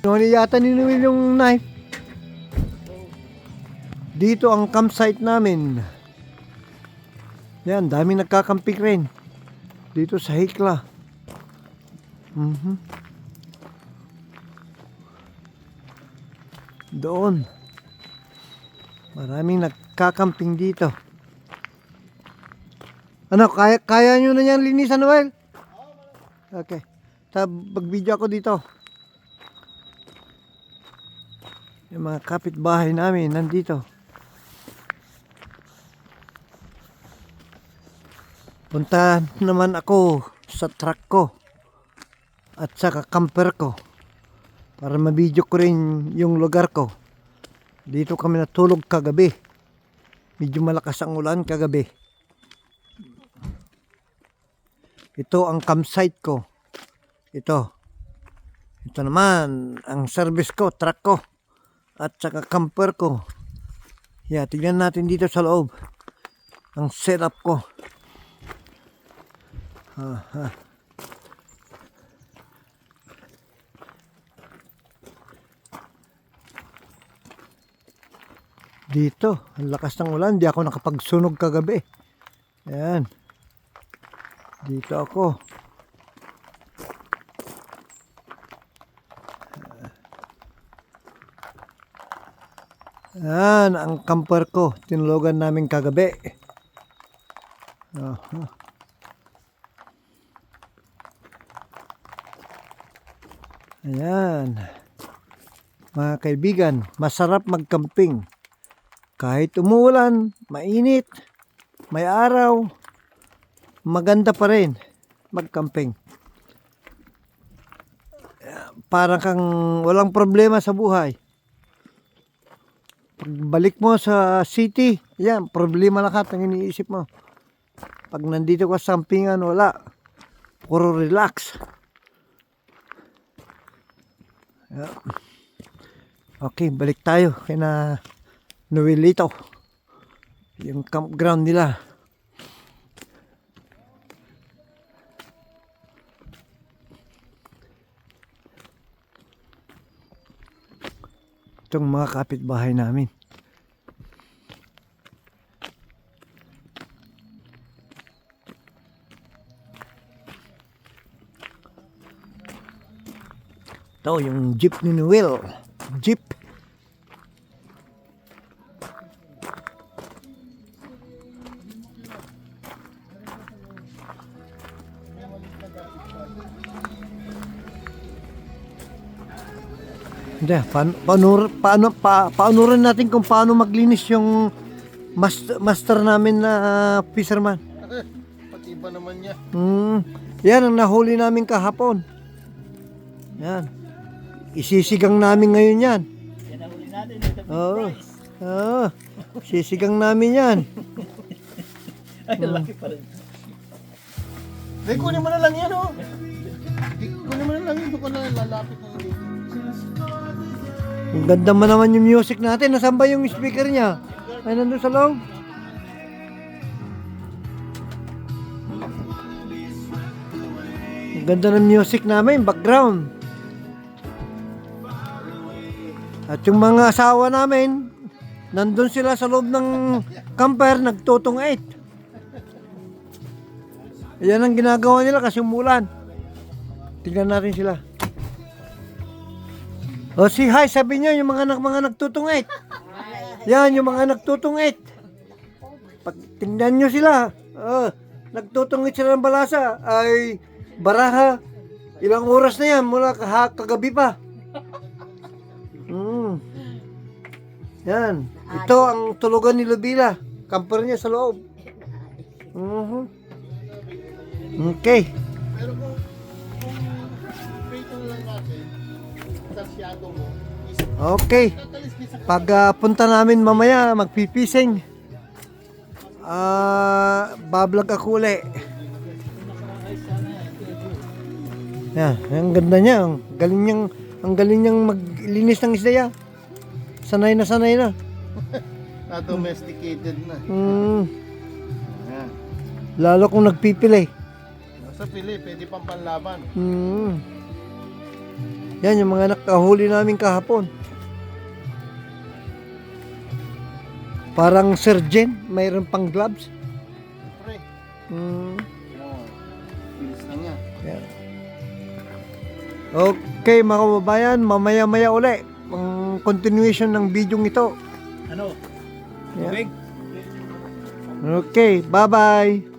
Noni yata ni Noel yung knife. Dito ang campsite namin. Yan, dami nagkakamping rin. Dito sa Hikla. Doon. Maraming nagkakamping dito. Ano, kaya nyo na yan linisan, Noel? Okay. Pag-video ako dito. Yung mga kapitbahay namin nandito. Punta naman ako sa truck ko at saka camper ko para ma-video ko rin yung lugar ko. Dito kami natulog kagabi. Medyo malakas ang ulan kagabi. Ito ang campsite ko. Ito naman ang service ko, truck ko at saka camper ko. Yeah, tignan natin dito sa loob ang setup ko. Dito, ang lakas ng ulan, di ako nakapagsunog kagabi. Ayan. Dito ako. Ayan, ang camper ko. Tinulogan namin kagabi. Ayan. Mga kaibigan, masarap magcamping. Kahit umuulan, mainit, may araw, maganda pa rin magcamping. Parang kang walang problema sa buhay. Pagbalik mo sa city, yan, problema lahat ang iniisip mo. Pag nandito ka sa campingan, wala. Puro relax. Okay, balik tayo kina Noelito. Yung campground nila. Itong mga kapitbahay namin. Ito yung jeep ni Noel. Jeep. Hindi, paano rin natin kung paano maglinis yung master namin na fisherman. Pati iba naman niya. Yan ang nahuli namin kahapon. Yan. Isisigang namin ngayon yan. Yan ang huli natin. Oo. Sisigang namin yan. Ay, laki pa rin. Dahil kunin mo na lang yan, oh. Kunin mo na lang yun. Doon ka na lalapit na yun. Ang ganda man naman yung music natin. Nasaan ba yung speaker niya? Ay, nandun sa loob. Ang ganda ng music namin, background. At yung mga asawa namin, nandun sila sa loob ng camper, nagtutungait. Yan ang ginagawa nila kasi umulan. Tignan natin sila. O si hi, sabi niyo yung mga nagtutungait. Yan, yung mga nagtutungait. Pag tingnan nyo sila, nagtutungait sila ng balasa, ay baraha. Ilang oras na yan, mula kagabi pa. Yan. Ito ang tulugan ni Lubila. Camper niya sa loob. Okay. Pero kung prito na lang natin, sasyado mo, Okay. Pag punta namin mamaya, magpipising. Bablog ako uli. Yan, ang ganda niya. Ang galing niyang maglinis ng isda yan. Sanay na. na-domesticated na. Yan. Lalo kung nagpipili. Sa pili, pwede pang panlaban. Yan yung mga nakahuli namin kahapon. Parang surgeon, mayroon pang gloves. Pre, Mm, bilis lang yan. yan. Okay mga kababayan, mamaya-maya uli ang continuation ng video ito. Ano? Yan. Big? Okay, bye-bye.